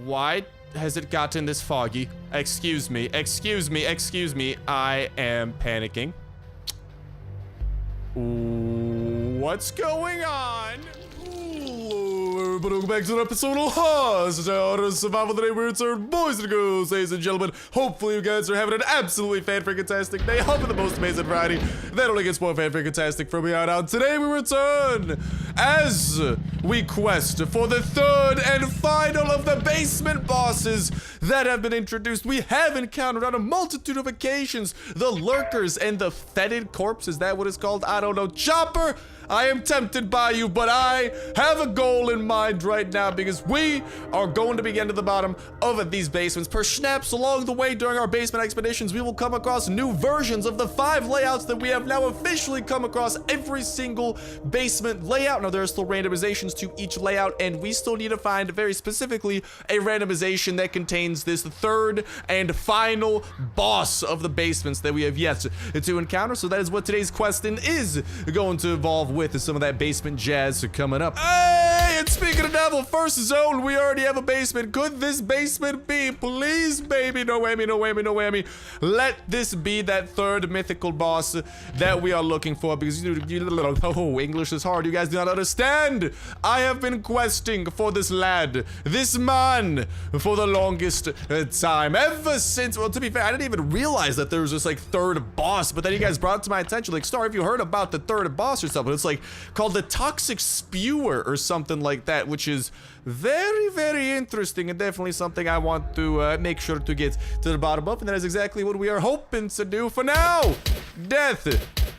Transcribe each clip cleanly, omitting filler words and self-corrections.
Why has it gotten this foggy? Excuse me. I am panicking. What's going on? But welcome back to an episode of Survival Today. We return, boys and girls, ladies and gentlemen. Hopefully you guys are having an absolutely fan-freaking-tastic day. Hoping the most amazing variety that only gets more fan-freaking-tastic from here on out. Today we return as we quest for the third and final of the basement bosses that have been introduced. We have encountered on a multitude of occasions the lurkers and the fetid corpse. Is that what it's called? I don't know. Chopper, I am tempted by you, but I have a goal in mind right now because we are going to be getting to the bottom of these basements. Perhaps along the way during our basement expeditions, we will come across new versions of the 5 layouts that we have now officially come across every single basement layout. Now, there are still randomizations to each layout, and we still need to find very specifically a randomization that contains this third and final boss of the basements that we have yet to encounter. So that is what today's question is going to involve with some of that basement jazz coming up. Hey, and speaking of devil, first zone, we already have a basement. Could this basement be, please, baby, no whammy, let this be that third mythical boss that we are looking for, because oh, English is hard. You guys do not understand. I have been questing for this lad, this man, for the longest time, ever since, well, to be fair, I didn't even realize that there was this like third boss, but then you guys brought it to my attention, like, Star, have you heard about the third boss or something? It's like called the toxic spewer or something like that, which is very interesting and definitely something I want to make sure to get to the bottom of, and that is exactly what we are hoping to do for now. Death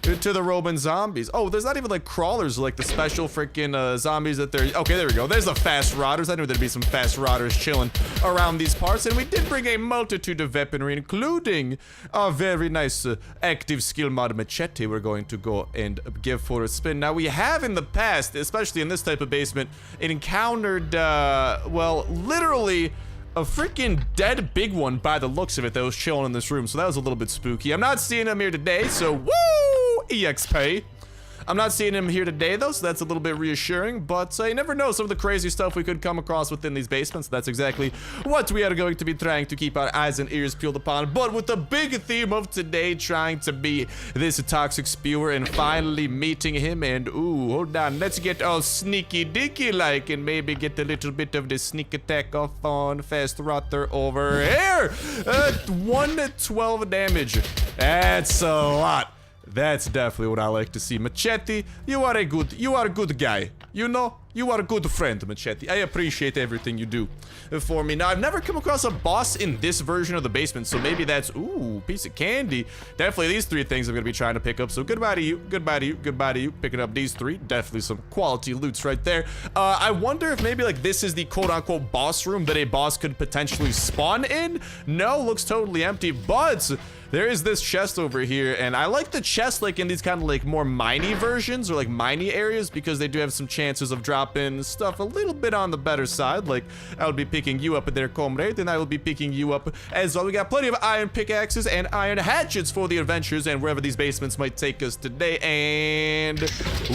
to the Roman zombies. Oh, there's not even like crawlers, like the special freaking zombies that they're, okay, there we go. There's the fast rotters. I knew there'd be some fast rotters chilling around these parts, and we did bring a multitude of weaponry, including a very nice active skill mod machete we're going to go and give for a spin. Now, we have in the past, especially in this type of basement, encountered well, literally a freaking dead big one by the looks of it that was chilling in this room, so that was a little bit spooky. I'm not seeing him here today, so woo, EXP. I'm not seeing him here today, though, so that's a little bit reassuring, but you never know some of the crazy stuff we could come across within these basements. That's exactly what we are going to be trying to keep our eyes and ears peeled upon, but with the big theme of today trying to be this toxic spewer and finally meeting him, and ooh, hold on, let's get all sneaky dicky like and maybe get a little bit of the sneak attack off on Fast Rotter over here. 112 damage. That's a lot. That's definitely what I like to see. Machete, you are a good guy. You know, you are a good friend, Machete. I appreciate everything you do for me. Now, I've never come across a boss in this version of the basement, so maybe that's, ooh, piece of candy. Definitely these 3 things I'm gonna be trying to pick up, so goodbye to you, goodbye to you, goodbye to you. Picking up these 3, definitely some quality loots right there. I wonder if maybe like this is the quote-unquote boss room that a boss could potentially spawn in. No, looks totally empty, but there is this chest over here, and I like the chest like in these kind of like more miney versions or like miney areas because they do have some chances of dropping stuff a little bit on the better side. Like I will be picking you up there, comrade, and I will be picking you up as well. We got plenty of iron pickaxes and iron hatchets for the adventures and wherever these basements might take us today. And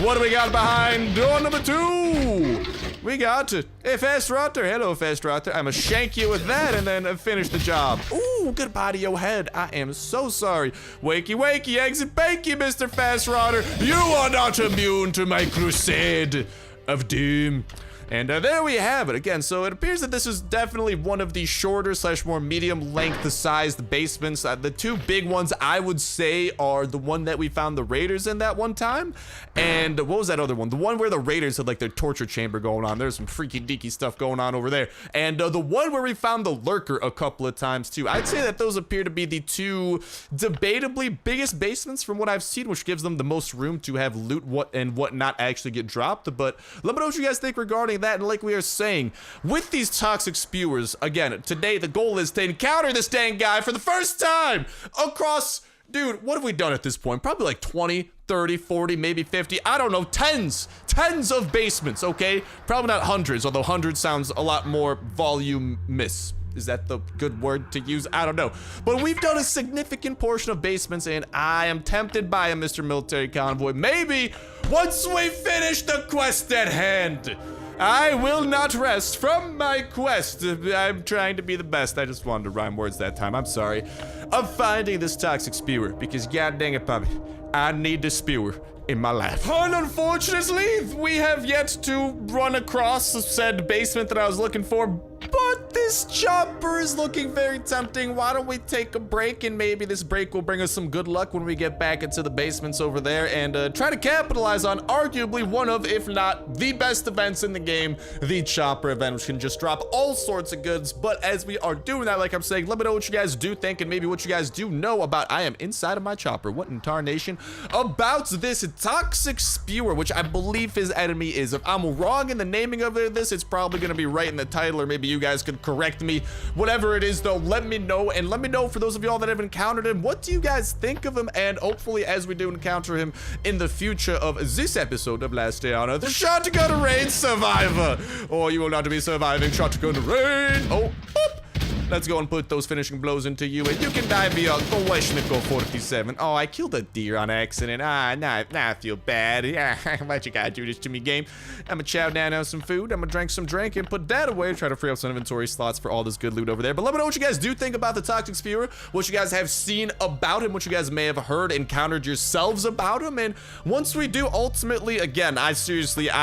what do we got behind door number 2? We got a Fast Rotter. Hello, Fast Rotter. I'ma shank you with that and then finish the job. Ooh, goodbye to your head. I am so sorry. Wakey, wakey, exit bakey, Mr. Fast Rotter. You are not immune to my crusade of doom. And there we have it again. So it appears that this is definitely one of the shorter / more medium length sized basements. The 2 big ones I would say are the one that we found the raiders in that one time, and what was that other one? The one where the raiders had like their torture chamber going on. There's some freaky deaky stuff going on over there. And the one where we found the lurker a couple of times too. I'd say that those appear to be the 2 debatably biggest basements from what I've seen, which gives them the most room to have loot and what not actually get dropped. But let me know what you guys think regarding that. And like we are saying, with these toxic spewers, again, today the goal is to encounter this dang guy for the first time across, dude, what have we done at this point? Probably like 20, 30, 40, maybe 50, I don't know, tens of basements, okay? Probably not hundreds, although hundreds sounds a lot more voluminous. Is that the good word to use? I don't know. But we've done a significant portion of basements, and I am tempted by a Mr. Military Convoy. Maybe once we finish the quest at hand, I will not rest from my quest. I'm trying to be the best. I just wanted to rhyme words that time. I'm sorry. Of finding this toxic spewer, because god dang it, puppy, I need the spewer in my life. And unfortunately, we have yet to run across said basement that I was looking for, but this chopper is looking very tempting. Why don't we take a break, and maybe this break will bring us some good luck when we get back into the basements over there and try to capitalize on arguably one of, if not the best events in the game, the chopper event, which can just drop all sorts of goods. But as we are doing that, like I'm saying, let me know what you guys do think and maybe what you guys do know about, I am inside of my chopper, what in tarnation, about this toxic spewer, which I believe his enemy is. If I'm wrong in the naming of this, it's probably going to be right in the title, or maybe you guys could correct me. Whatever it is though, let me know, and let me know for those of y'all that have encountered him, what do you guys think of him? And hopefully as we do encounter him in the future of this episode of Last Day on Earth, the Shotgun Raid Survivor, or you will not be surviving Shotgun Raid. Oh, boop. Let's go and put those finishing blows into you, and you can die via Kalashnikov 47. Oh, I killed a deer on accident. Now I feel bad. Yeah, why'd you gotta do this to me, game? I'ma chow down on some food, I'ma drink some drink, and put that away, try to free up some inventory slots for all this good loot over there. But let me know what you guys do think about the toxic spewer, what you guys have seen about him, what you guys may have heard, encountered yourselves about him, and once we do, ultimately, again, I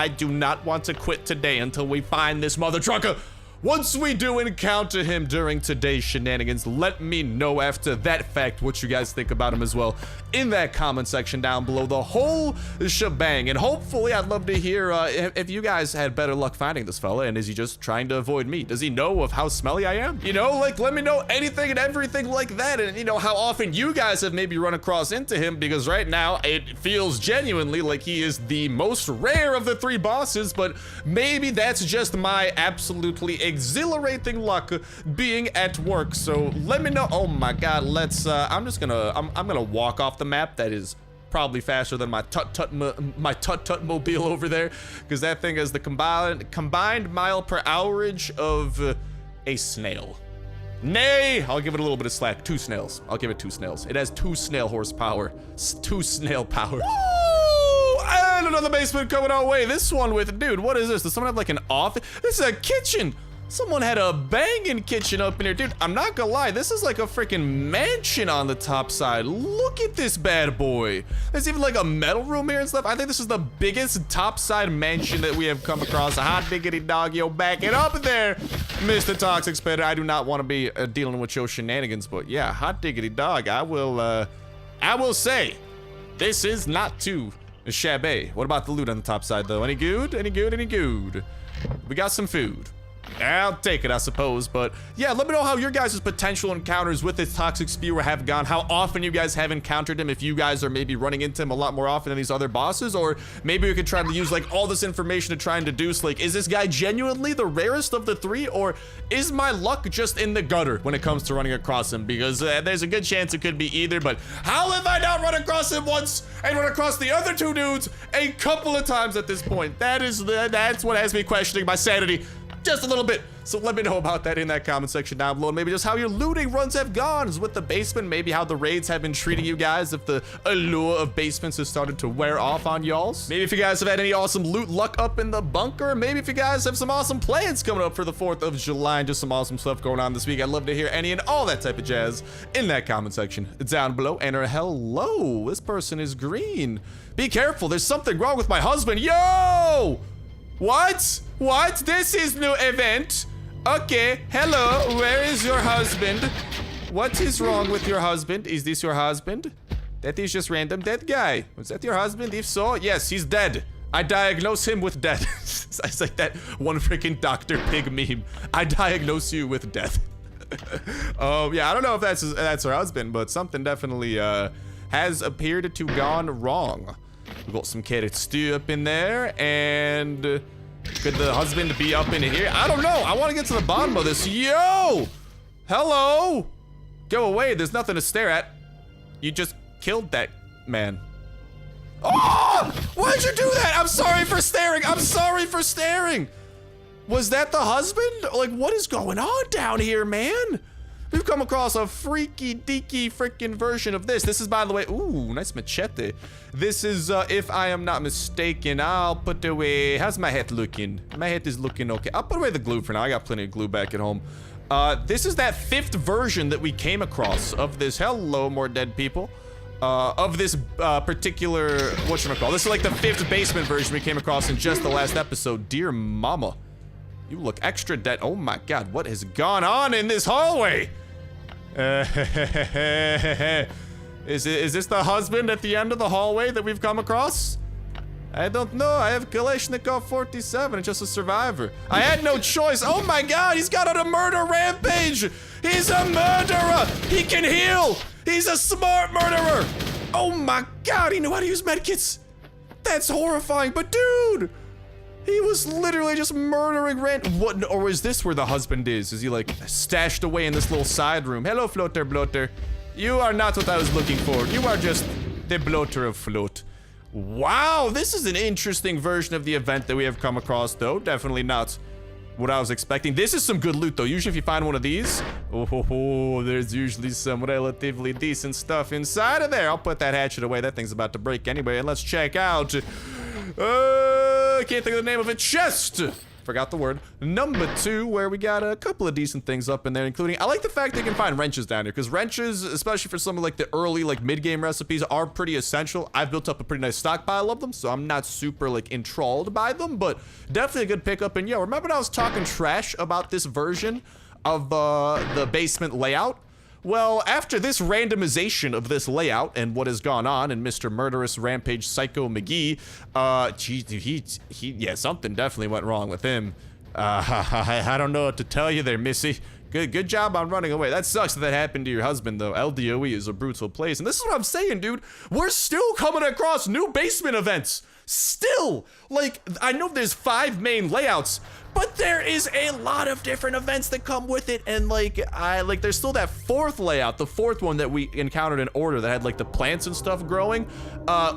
do not want to quit today until we find this mother trucker. Once we do encounter him during today's shenanigans, let me know after that fact what you guys think about him as well in that comment section down below, the whole shebang. And hopefully I'd love to hear if you guys had better luck finding this fella, and is he just trying to avoid me? Does he know of how smelly I am? You know, like, let me know anything and everything like that, and you know, how often you guys have maybe run across into him, because right now it feels genuinely like he is the most rare of the 3 bosses, but maybe that's just my absolutely exhilarating luck being at work. So let me know. Oh my god, let's I'm gonna walk off the map. That is probably faster than my tut-tut mobile over there, because that thing has the combined mile per hourage of a snail. Nay, I'll give it a little bit of slack. 2 snails. I'll give it 2 snails. It has 2 snail horsepower. 2 snail power. Woo! And another basement coming our way. This one with, dude, what is this? Does someone have like an office? This is a kitchen. Someone had a banging kitchen up in here. Dude, I'm not gonna lie, this is like a freaking mansion on the top side. Look at this bad boy. There's even like a metal room here and stuff. I think this is the biggest topside mansion that we have come across. A hot diggity dog, yo, back it up there, Mr. Toxic Spitter. I do not want to be dealing with your shenanigans, but yeah, hot diggity dog, I will say, this is not too shabby. What about the loot on the top side though? Any good? Any good? Any good? We got some food. I'll take it, I suppose. But yeah, let me know how your guys' potential encounters with this toxic spewer have gone, how often you guys have encountered him, if you guys are maybe running into him a lot more often than these other bosses, or maybe we could try to use like all this information to try and deduce, like, is this guy genuinely the rarest of the 3, or is my luck just in the gutter when it comes to running across him? Because there's a good chance it could be either. But how have I not run across him once and run across the other 2 dudes a couple of times at this point? That's what has me questioning my sanity just a little bit. So let me know about that in that comment section down below. Maybe just how your looting runs have gone with the basement. Maybe how the raids have been treating you guys, if the allure of basements has started to wear off on y'alls. Maybe if you guys have had any awesome loot luck up in the bunker. Maybe if you guys have some awesome plans coming up for the 4th of July and just some awesome stuff going on this week. I'd love to hear any and all that type of jazz in that comment section down below. And hello, this person is green. Be careful, there's something wrong with my husband. Yo! What? What? This is new event. Okay, hello, where is your husband? What is wrung with your husband? Is this your husband? That is just random dead guy. Was that your husband? If so, yes, he's dead. I diagnose him with death. It's like that one freaking Dr. Pig meme. I diagnose you with death. Yeah, I don't know if that's her husband, but something definitely has appeared to gone wrong. We got some carrot stew up in there, and could the husband be up in here? I don't know. I want to get to the bottom of this. Yo! Hello? Go away. There's nothing to stare at. You just killed that man. Oh! Why'd you do that? I'm sorry for staring. I'm sorry for staring. Was that the husband? Like, what is going on down here, man? we've come across a freaky deaky freaking version of this. This is, by the way, ooh, nice machete. This is, if I am not mistaken, I'll put away, how's my head looking? My head is looking okay. I'll put away the glue for now. I got plenty of glue back at home. This is that 5th version that we came across of this. Hello, more dead people. Of this particular, whatchamacallit. This is like the 5th basement version we came across in just the last episode. Dear mama, you look extra dead. Oh my god, what has gone on in this hallway? Is this the husband at the end of the hallway that we've come across? I don't know. I have Kalashnikov 47. It's just a survivor. I had no choice. Oh my god, he's got on a murder rampage. He's a murderer. He can heal. He's a smart murderer. Oh my god, he knew how to use medkits. That's horrifying. But dude, he was literally just murdering what? Or is this where the husband is? Is he like stashed away in this little side room? Hello, floater bloater. You are not what I was looking for. You are just the bloater of float. Wow, this is an interesting version of the event that we have come across, though. Definitely not what I was expecting. This is some good loot, though. Usually if you find one of these, oh, there's usually some relatively decent stuff inside of there. I'll put that hatchet away. That thing's about to break anyway. And let's check out, can't think of the name of it, chest. Forgot the word. Number 2, where we got a couple of decent things up in there, including, I like the fact they can find wrenches down here, because wrenches, especially for some of like the early like mid-game recipes, are pretty essential. I've built up a pretty nice stockpile of them, so I'm not super like enthralled by them, but definitely a good pickup. And yo, remember when I was talking trash about this version of the basement layout? Well, after this randomization of this layout and what has gone on and Mr. Murderous Rampage Psycho McGee, yeah, something definitely went wrong with him. I don't know what to tell you there, Missy. Good job on running away. That sucks that happened to your husband, though. LDoE is a brutal place. And this is what I'm saying, dude. We're still coming across new basement events. Still. Like, I know there's 5 main layouts, but there is a lot of different events that come with it. And like, there's still that 4th layout, the 4th one that we encountered in order that had like the plants and stuff growing.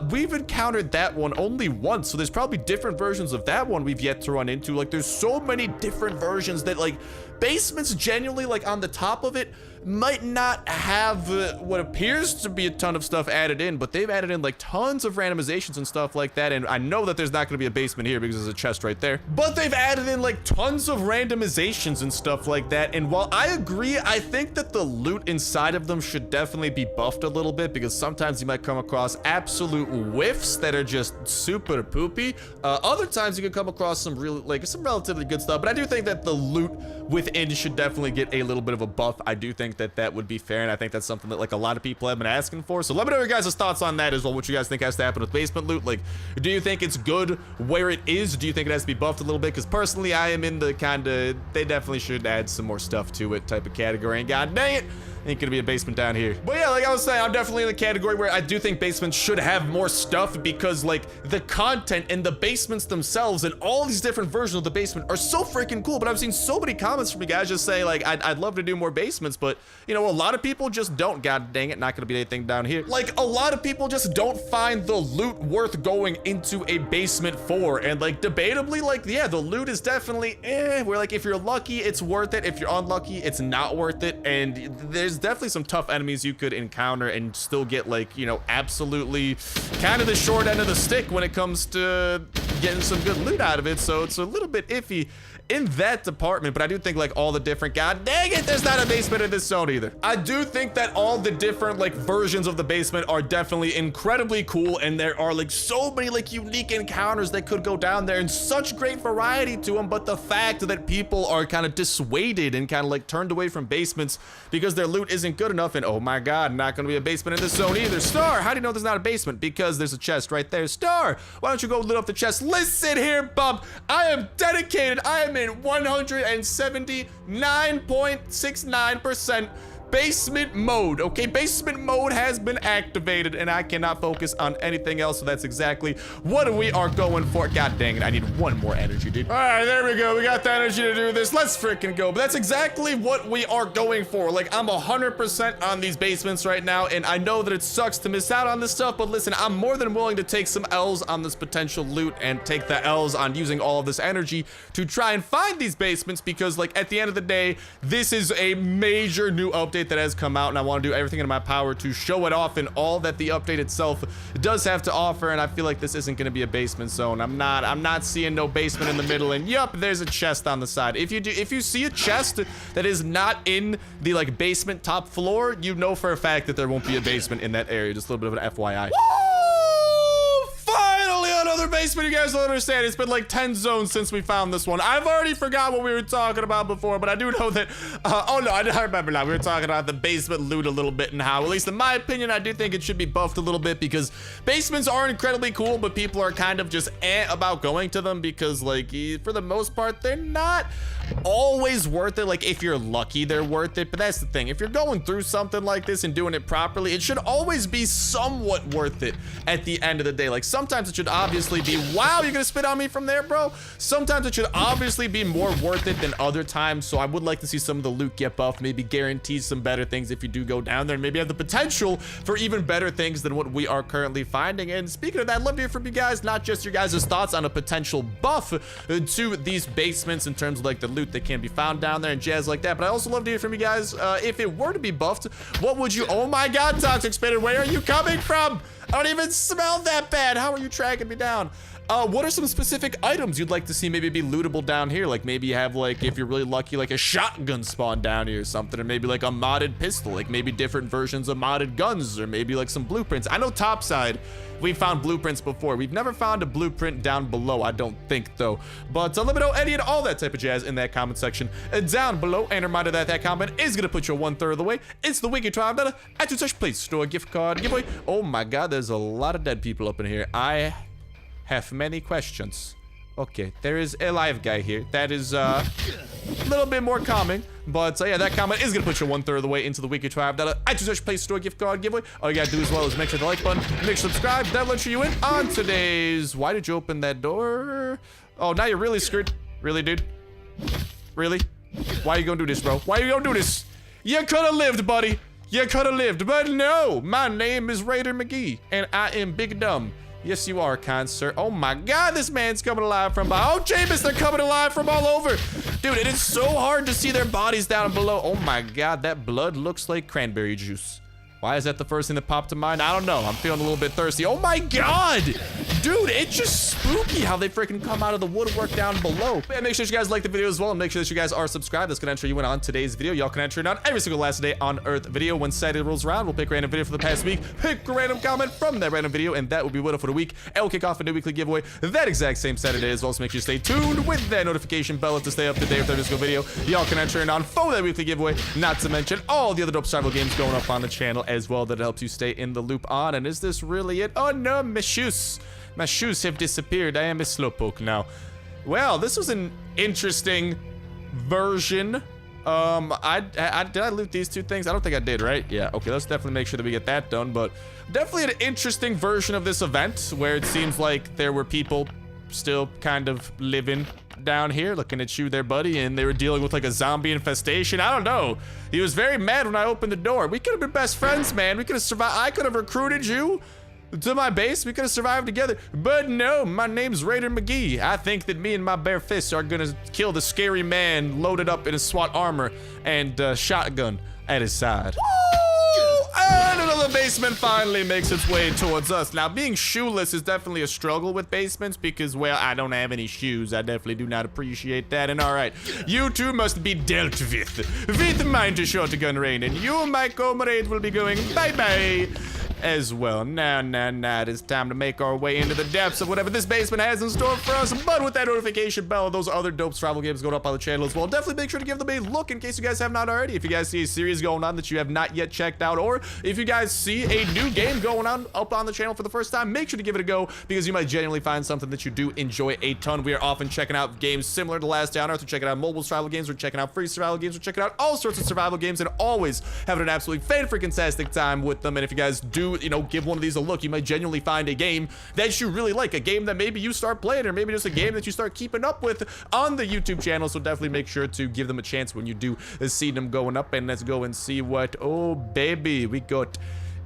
We've encountered that one only once. So there's probably different versions of that one we've yet to run into. Like, there's so many different versions that like basements genuinely like on the top of it might not have what appears to be a ton of stuff added in, but they've added in like tons of randomizations and stuff like that. And I know that there's not going to be a basement here because there's a chest right there, but they've added in like tons of randomizations and stuff like that. And while I agree, I think that the loot inside of them should definitely be buffed a little bit, because sometimes you might come across absolute whiffs that are just super poopy. Other times you can come across some relatively good stuff, but I do think that the loot within should definitely get a little bit of a buff. I do think that would be fair, and I think that's something that like a lot of people have been asking for. So let me know your guys' thoughts on that as well. What you guys think has to happen with basement loot? Like, do you think it's good where it is? Do you think it has to be buffed a little bit? Because personally, I am in the kind of, they definitely should add some more stuff to it type of category. And god dang it, ain't gonna be a basement down here. But yeah, like I was saying, I'm definitely in the category where I do think basements should have more stuff, because like the content and the basements themselves and all these different versions of the basement are so freaking cool. But I've seen so many comments from you guys just say like, I'd love to do more basements, but you know, a lot of people just don't. God dang it, not gonna be anything down here. Like, a lot of people just don't find the loot worth going into a basement for. And like, debatably, like, yeah, the loot is definitely where like, if you're lucky, it's worth it. If you're unlucky, it's not worth it. And there's definitely some tough enemies you could encounter and still get like, you know, absolutely kind of the short end of the stick when it comes to getting some good loot out of it. So it's a little bit iffy in that department, but I do think like all the different, god dang it, there's not a basement in this zone either. I do think that all the different like versions of the basement are definitely incredibly cool, and there are like so many like unique encounters that could go down there and such great variety to them. But the fact that people are kind of dissuaded and kind of like turned away from basements because their loot isn't good enough, and oh my god, not gonna be a basement in this zone either. Star, how do you know there's not a basement? Because there's a chest right there. Star, why don't you go lit up the chest? Listen here, bub, I am dedicated. I am in 179.69% basement mode, okay? Basement mode has been activated, and I cannot focus on anything else, so that's exactly what we are going for. God dang it, I need one more energy, dude. All right, there we go. We got the energy to do this. Let's freaking go. But that's exactly what we are going for. Like, I'm 100% on these basements right now, and I know that it sucks to miss out on this stuff, but listen, I'm more than willing to take some L's on this potential loot and take the L's on using all of this energy to try and find these basements, because, like, at the end of the day, this is a major new update that has come out, and I want to do everything in my power to show it off and all that the update itself does have to offer. And I feel like this isn't going to be a basement zone. I'm not seeing no basement in the middle, and yup, there's a chest on the side. If you see a chest that is not in the like basement top floor, you know for a fact that there won't be a basement in that area. Just a little bit of an FYI. Another basement. You guys don't understand. It's been like 10 zones since we found this one. I've already forgot what we were talking about before, but I do know that oh no, I remember now. We were talking about the basement loot a little bit, and how, at least in my opinion, I do think it should be buffed a little bit, because basements are incredibly cool, but people are kind of just about going to them, because like for the most part they're not always worth it. Like, if you're lucky, they're worth it, but that's the thing. If you're going through something like this and doing it properly, it should always be somewhat worth it at the end of the day. Like, sometimes it should obviously be, wow, you're gonna spit on me from there, bro? Sometimes it should obviously be more worth it than other times, so I would like to see some of the loot get buffed, maybe guarantee some better things if you do go down there, and maybe have the potential for even better things than what we are currently finding. And speaking of that, I'd love to hear from you guys, not just your guys' thoughts on a potential buff to these basements in terms of like the loot that can be found down there and jazz like that, but I also love to hear from you guys, if it were to be buffed, what would you— oh my god, Toxic Spitter, where are you coming from? I don't even smell that bad. How are you tracking me down? What are some specific items you'd like to see maybe be lootable down here? Like, maybe you have, like, if you're really lucky, like a shotgun spawn down here or something, or maybe like a modded pistol, like maybe different versions of modded guns, or maybe like some blueprints. I know topside we found blueprints before. We've never found a blueprint down below, I don't think, though. But let me know any and all that type of jazz in that comment section down below. And a reminder that that comment is gonna put you 1/3 of the way. It's the Wiki $12 at your touch place store gift card giveaway. Oh my god, there's a lot of dead people up in here. I have many questions. Okay, there is a live guy here. That is a little bit more calming. But yeah, that comment is gonna put you 1/3 of the way into the Wiki $12 at your Play Store gift card giveaway. All you gotta do as well is make sure the like button, make sure to subscribe. That'll let you in on today's— why did you open that door? Oh, now you're really screwed. Really, dude? Really? Why are you gonna do this, bro? Why are you gonna do this? You could have lived, buddy. You could have lived, but no. My name is Raider McGee, and I am big dumb. Yes, you are, kind sir. Oh my god, this man's coming alive from behind. Oh, Jameis, they're coming alive from all over. Dude, it is so hard to see their bodies down below. Oh my god, that blood looks like cranberry juice. Why is that the first thing that popped to mind? I don't know. I'm feeling a little bit thirsty. Oh my god! Dude, it's just spooky how they freaking come out of the woodwork down below. And make sure you guys like the video as well, and make sure that you guys are subscribed. That's gonna enter you in on today's video. Y'all can enter in on every single last day on Earth video. When Saturday rolls around, we'll pick a random video for the past week, pick a random comment from that random video, and that will be Widow for the week. And we'll kick off a new weekly giveaway that exact same Saturday as well. So make sure you stay tuned with that notification bell to stay up to date with every single video. Y'all can enter in on for that weekly giveaway, not to mention all the other dope survival games going up on the channel as well that helps you stay in the loop on. And is this really it? Oh no, my shoes have disappeared. I am a slowpoke now. Well, this was an interesting version. Did I loot these two things? I don't think I did, right? Yeah, okay, let's definitely make sure that we get that done. But definitely an interesting version of this event, where it seems like there were people still kind of living down here, looking at you there, buddy, and they were dealing with like a zombie infestation. I don't know. He was very mad when I opened the door. We could have been best friends, man. We could have survived. I could have recruited you to my base. We could have survived together. But no, my name's Raider McGee. I think that me and my bare fists are gonna kill the scary man loaded up in his SWAT armor and shotgun at his side. And another basement finally makes its way towards us. Now, being shoeless is definitely a struggle with basements because, well, I don't have any shoes. I definitely do not appreciate that. And all right, you two must be dealt with mine to short gun rain. And you, my comrade, will be going bye-bye. as well. Now, it is time to make our way into the depths of whatever this basement has in store for us. But with that notification bell, those other dope survival games going up on the channel as well, definitely make sure to give them a look in case you guys have not already. If you guys see a series going on that you have not yet checked out, or if you guys see a new game going on up on the channel for the first time, make sure to give it a go because you might genuinely find something that you do enjoy a ton. We are often checking out games similar to Last Day on Earth. We're checking out mobile survival games. We're checking out free survival games. We're checking out all sorts of survival games and always having an absolutely fan-freaking-tastic time with them. And if you guys do, you know, give one of these a look, you might genuinely find a game that you really like, a game that maybe you start playing, or maybe just a game that you start keeping up with on the YouTube channel. So definitely make sure to give them a chance when you do see them going up. And let's go and see what, oh baby, we got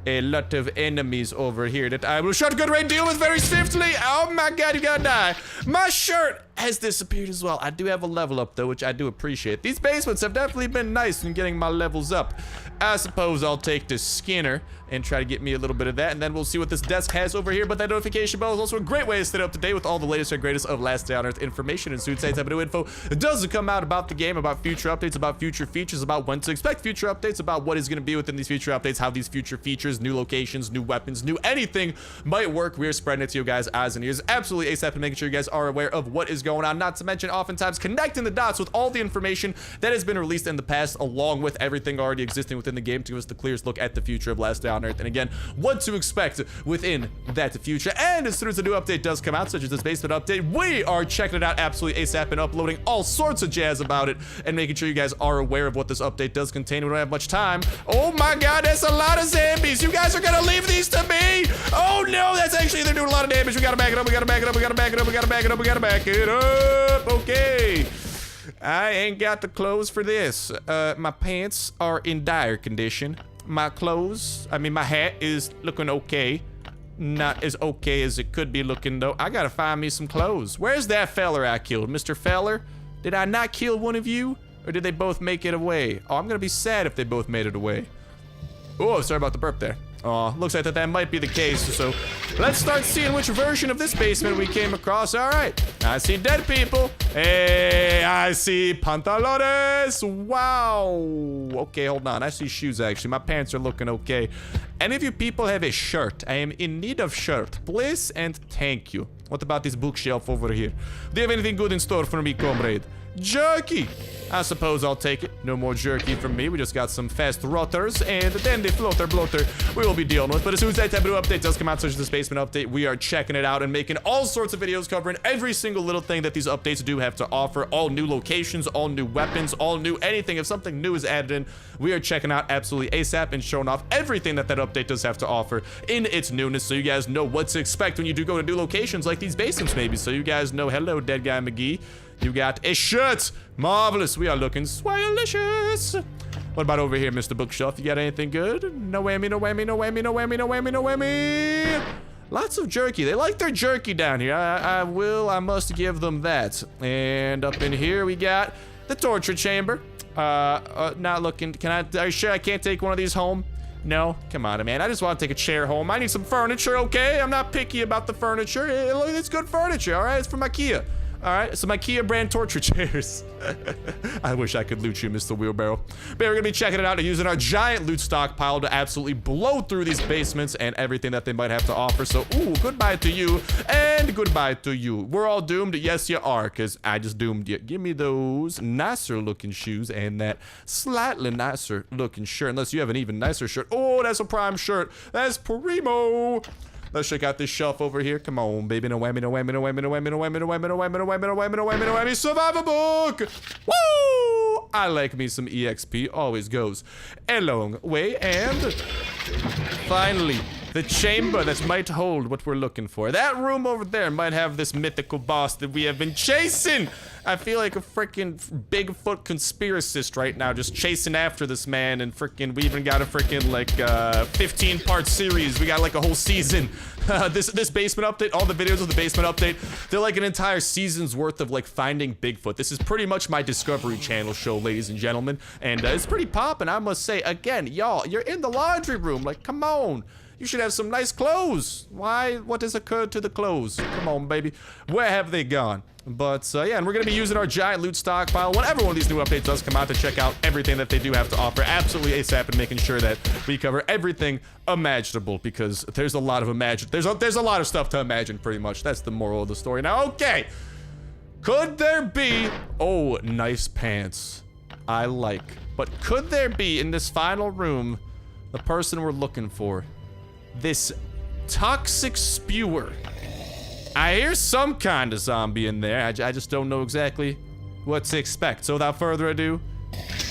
a lot of enemies over here that I will shotgun right deal with very swiftly. Oh my god, you gotta die. My shirt has disappeared as well. I do have a level up though, which I do appreciate. These basements have definitely been nice in getting my levels up. I suppose I'll take the Skinner and try to get me a little bit of that, and then we'll see what this desk has over here. But that notification bell is also a great way to stay up to date with all the latest and greatest of Last Day on Earth information and suit type of new info. It does come out about the game, about future updates, about future features, about when to expect future updates, about what is going to be within these future updates, how these future features, new locations, new weapons, new anything might work. We are spreading it to you guys eyes and ears absolutely ASAP and making sure you guys are aware of what is going on. Not to mention oftentimes connecting the dots with all the information that has been released in the past along with everything already existing within the game to give us the clearest look at the future of Last Day on Earth. And again, what to expect within that future. And as soon as a new update does come out, such as this basement update, we are checking it out absolutely ASAP and uploading all sorts of jazz about it and making sure you guys are aware of what this update does contain. We don't have much time. Oh my god, that's a lot of zombies. You guys are gonna leave these to me? Oh no, that's actually, they're doing a lot of damage. We gotta back it up, we gotta back it up, we gotta back it up, we gotta back it up, we gotta back it up. Okay. I ain't got the clothes for this. My pants are in dire condition. My clothes, my hat is looking okay. Not as okay as it could be looking, though. I gotta find me some clothes. Where's that feller I killed? Mr. Feller? Did I not kill one of you? Or did they both make it away? Oh, I'm gonna be sad if they both made it away. Oh, sorry about the burp there. Oh, looks like that might be the case. So let's start seeing which version of this basement we came across. All right, I see dead people. Hey, I see pantalones. Wow. Okay, hold on. I see shoes, actually. My pants are looking okay. Any of you people have a shirt? I am in need of shirt. Please and thank you. What about this bookshelf over here? Do you have anything good in store for me, comrade? Jerky! I suppose I'll take it. No more jerky from me. We just got some fast rotters and then the floater bloater we will be dealing with. But as soon as that type of new update does come out, such as this basement update, we are checking it out and making all sorts of videos covering every single little thing that these updates do have to offer. All new locations, all new weapons, all new anything. If something new is added in, we are checking out absolutely ASAP and showing off everything that update does have to offer in its newness, so you guys know what to expect when you do go to new locations like these basements maybe. So you guys know, hello, Dead Guy McGee. You got a shirt. Marvelous. We are looking swilicious. What about over here, Mr. Bookshelf? You got anything good? No whammy, no whammy, no whammy, no whammy, no whammy, no whammy. Lots of jerky. They like their jerky down here. I must give them that. And up in here, we got the torture chamber. Not looking. Are you sure I can't take one of these home? No? Come on, man. I just want to take a chair home. I need some furniture, okay? I'm not picky about the furniture. It's good furniture, all right? It's from IKEA. All right, so my Kia brand torture chairs. I wish I could loot you, Mr. Wheelbarrow. But we're gonna be checking it out and using our giant loot stockpile to absolutely blow through these basements and everything that they might have to offer. So, ooh, goodbye to you and goodbye to you. We're all doomed. Yes, you are, because I just doomed you. Give me those nicer looking shoes and that slightly nicer looking shirt, unless you have an even nicer shirt. Oh, that's a prime shirt. That's primo. Let's check out this shelf over here. Come on, baby. No whammy, no whammy, no whammy, no whammy, no whammy, no whammy, no whammy, no whammy, no whammy, no whammy, no whammy. Survival book! Woo! I like me some EXP. Always goes a long way. And finally, the chamber that might hold what we're looking for. That room over there might have this mythical boss that we have been chasing. I feel like a freaking Bigfoot conspiracist right now, just chasing after this man, and freaking, we even got a freaking like 15-part series. We got like a whole season. This basement update, all the videos of the basement update, they're like an entire season's worth of like finding Bigfoot. This is pretty much my Discovery Channel show, ladies and gentlemen, and it's pretty poppin', I must say. Again, y'all, you're in the laundry room. Like, come on. You should have some nice clothes. Why? What has occurred to the clothes? Come on, baby. Where have they gone? But, yeah, and we're gonna be using our giant loot stockpile whenever one of these new updates does come out to check out everything that they do have to offer absolutely ASAP and making sure that we cover everything imaginable because there's a lot of there's a lot of stuff to imagine pretty much. That's the moral of the story. Now, okay. Could there be... Oh, nice pants. I like. But could there be in this final room the person we're looking for? This toxic spewer. I hear some kind of zombie in there. I just don't know exactly what to expect. So without further ado,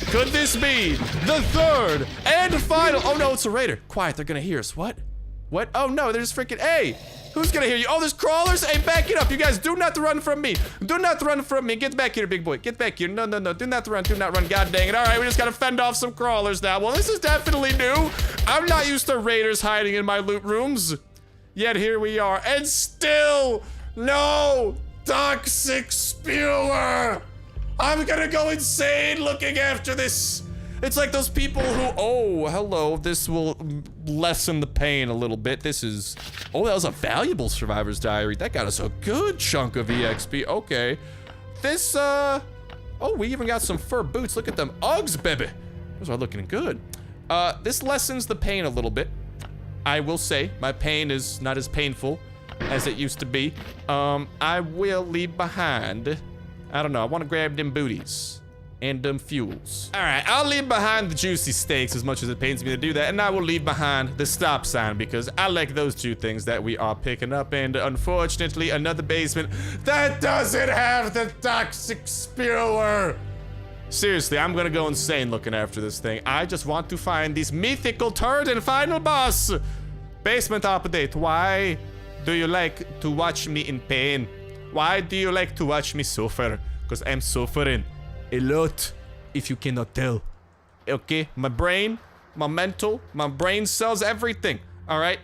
could this be the third and final? Oh no, it's a raider. Quiet, they're gonna hear us. What? What? Oh no, they're just freaking, hey, who's gonna hear you? Oh, there's crawlers. Hey, back it up. You guys do not run from me. Do not run from me. Get back here, big boy. Get back here. No, no, no. Do not run. Do not run. God dang it. All right, we just gotta fend off some crawlers now. Well, this is definitely new. I'm not used to raiders hiding in my loot rooms. Yet here we are. And still, no toxic spewer. I'm gonna go insane looking after this. It's like those people who, oh, hello, this will lessen the pain a little bit. This is, oh, that was a valuable survivor's diary. That got us a good chunk of EXP. Okay. This, oh, we even got some fur boots. Look at them Uggs, baby. Those are looking good. This lessens the pain a little bit. I will say my pain is not as painful as it used to be. I will leave behind, I don't know, I want to grab them booties. And them fuels. All right, I'll leave behind the juicy steaks as much as it pains me to do that, and I will leave behind the stop sign because I like those two things that we are picking up, and unfortunately, another basement that doesn't have the toxic spewer. Seriously, I'm gonna go insane looking after this thing. I just want to find this mythical third and final boss. Basement update, why do you like to watch me in pain? Why do you like to watch me suffer? Because I'm suffering. A lot, if you cannot tell. Okay, my brain, my mental, my brain cells, everything. All right,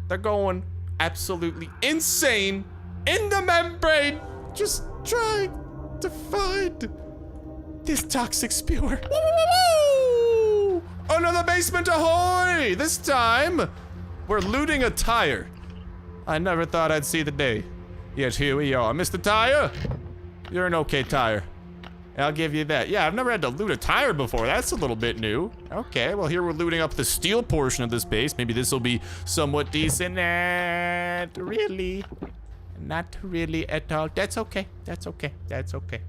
they're going absolutely insane in the membrane, just trying to find this toxic spewer. Woo! Another basement ahoy! This time, we're looting a tire. I never thought I'd see the day. Yet here we are. Mr. Tire, you're an okay tire. I'll give you that. Yeah, I've never had to loot a tire before. That's a little bit new. Okay, well, here we're looting up the steel portion of this base. Maybe this will be somewhat decent. Not really. Not really at all. That's okay. That's okay. That's okay.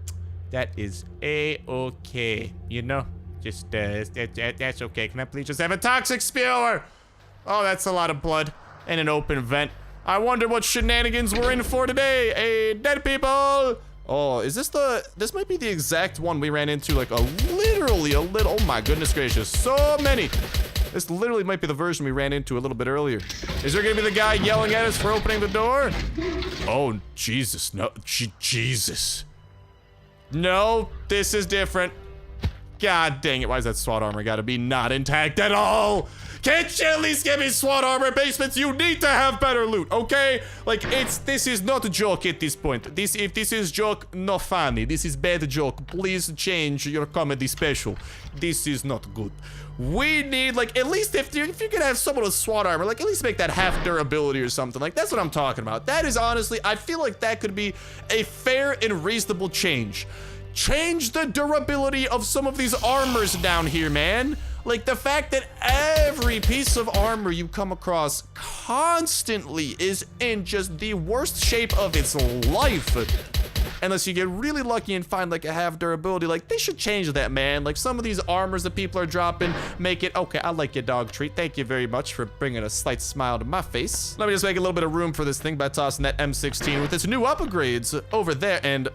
That is A-okay. You know? Just, that's okay. Can I please just have a toxic spewer? Oh, that's a lot of blood and an open vent. I wonder what shenanigans we're in for today. Hey, dead people! Oh, is this might be the exact one we ran into, like literally a little, oh my goodness gracious, so many. This literally might be the version we ran into a little bit earlier. Is there gonna be the guy yelling at us for opening the door? Oh, Jesus, no, Jesus. No, this is different. God dang it, why is that SWAT armor gotta be not intact at all? Can't you at least give me SWAT armor? Basements, you need to have better loot, okay? Like, this is not a joke at this point. If this is joke, no funny. This is bad joke. Please change your comedy special. This is not good. We need, like, at least if you're gonna have someone with SWAT armor, like, at least make that half durability or something. Like, that's what I'm talking about. That is honestly, I feel like that could be a fair and reasonable change. Change the durability of some of these armors down here, man. Like, the fact that every piece of armor you come across constantly is in just the worst shape of its life. Unless you get really lucky and find, like, a half durability. Like, they should change that, man. Like, some of these armors that people are dropping make it... Okay, I like your dog treat. Thank you very much for bringing a slight smile to my face. Let me just make a little bit of room for this thing by tossing that M16 with its new upgrades over there. And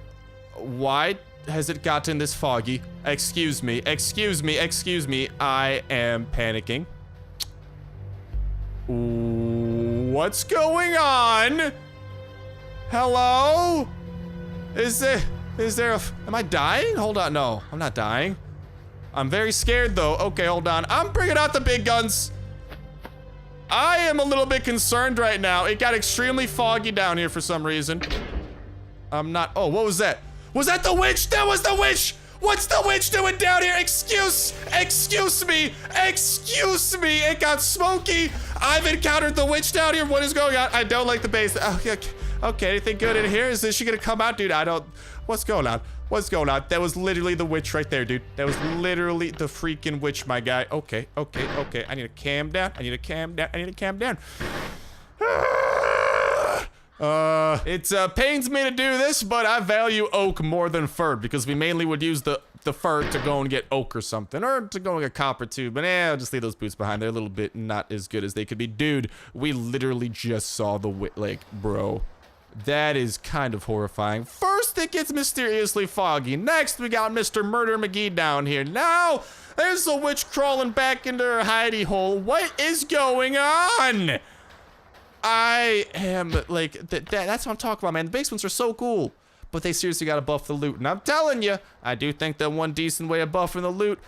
why has it gotten this foggy? Excuse me, excuse me, excuse me. I am panicking. What's going on? Hello? Is there a... Am I dying? Hold on, no, I'm not dying. I'm very scared though. Okay, hold on. I'm bringing out the big guns. I am a little bit concerned right now. It got extremely foggy down here for some reason. I'm not... Oh, what was that? Was that the witch? That was the witch! What's the witch doing down here? Excuse me. It got smoky. I've encountered the witch down here. What is going on? I don't like the base. Okay, anything good in here? Is she gonna come out? Dude, what's going on? That was literally the witch right there, dude. That was literally the freaking witch, my guy. Okay. I need to calm down. It pains me to do this, but I value oak more than fir because we mainly would use the fir to go and get oak or something, or to go and get copper too, but I'll just leave those boots behind. They're a little bit not as good as they could be. Dude, we literally just saw the like, bro. That is kind of horrifying. First, it gets mysteriously foggy. Next, we got Mr. Murder McGee down here. Now, there's a witch crawling back into her hidey hole. What is going on? I am, like, that's what I'm talking about, man. The basements are so cool, but they seriously gotta buff the loot. And I'm telling you, I do think that one decent way of buffing the loot,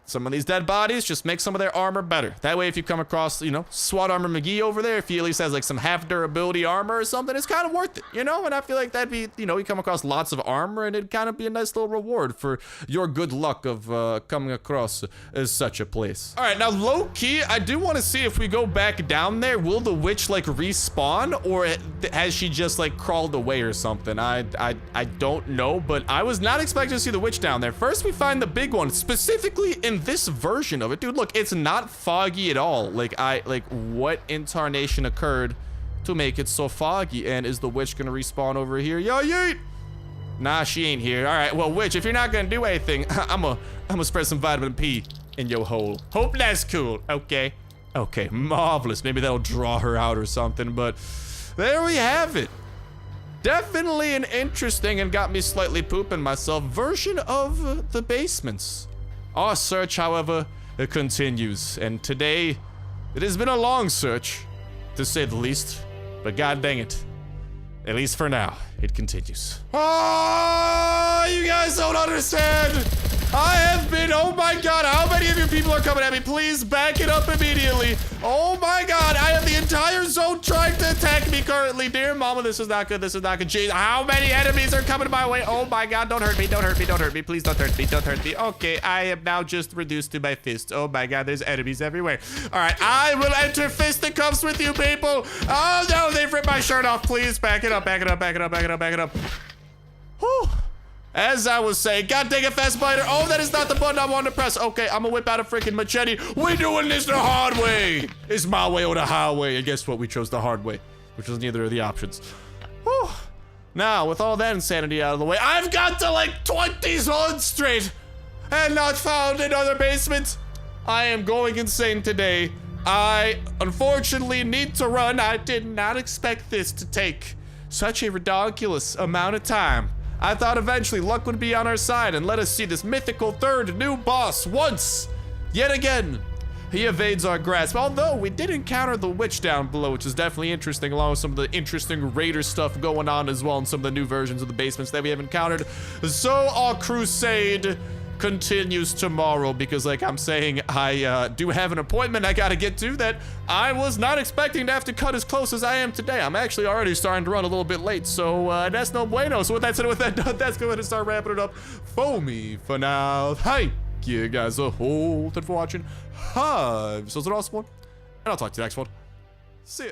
some of these dead bodies, just make some of their armor better. That way, if you come across, you know, SWAT Armor McGee over there, if he at least has like some half durability armor or something, it's kind of worth it, you know? And I feel like that'd be, you know, you come across lots of armor and it'd kind of be a nice little reward for your good luck of coming across such a place. All right, now low key, I do want to see if we go back down there, will the witch like respawn, or has she just like crawled away or something? I don't know, but I was not expecting to see the witch down there. First, we find the big one, specifically in this version of it. Dude, look, it's not foggy at all. Like, what incarnation occurred to make it so foggy? And is the witch gonna respawn over here? Yo, yeet! Nah, she ain't here. All right, well, witch, if you're not gonna do anything, I'm gonna spread some vitamin P in your hole. Hope that's cool. Okay, marvelous. Maybe that'll draw her out or something, but there we have it. Definitely an interesting and got me slightly pooping myself version of the basements. Our search, however, it continues, and today, it has been a long search, to say the least, but god dang it, at least for now, it continues. Oh, you guys don't understand! I have been, oh my god, how many of you people are coming at me? Please back it up immediately. Oh my god, I have the entire zone trying to attack me currently. Dear mama, this is not good, Jeez, how many enemies are coming my way? Oh my god, don't hurt me, please don't hurt me. Okay, I am now just reduced to my fist. Oh my god, there's enemies everywhere. All right, I will enter fisticuffs with you people. Oh no, they've ripped my shirt off. Please back it up. Whew. As I was saying, god dang it, fast spider. Oh, that is not the button I wanted to press. Okay, I'm gonna whip out a freaking machete. We're doing this the hard way. It's my way or the highway. And guess what? We chose the hard way, which was neither of the options. Whew. Now, with all that insanity out of the way, I've got to like 20 zones straight and not found another basement. I am going insane today. I unfortunately need to run. I did not expect this to take such a ridiculous amount of time. I thought eventually luck would be on our side and let us see this mythical third new boss once. Yet again, he evades our grasp. Although we did encounter the witch down below, which is definitely interesting, along with some of the interesting raider stuff going on as well, and some of the new versions of the basements that we have encountered. So our crusade continues tomorrow, because like I'm saying, I do have an appointment I gotta get to that I was not expecting to have to cut as close as I am today. I'm actually already starting to run a little bit late, so that's no bueno. So with that said, let's go ahead and start wrapping it up for me for now. Thank you guys a whole ton for watching. Have yourselves an awesome one, and I'll talk to you next one. See ya.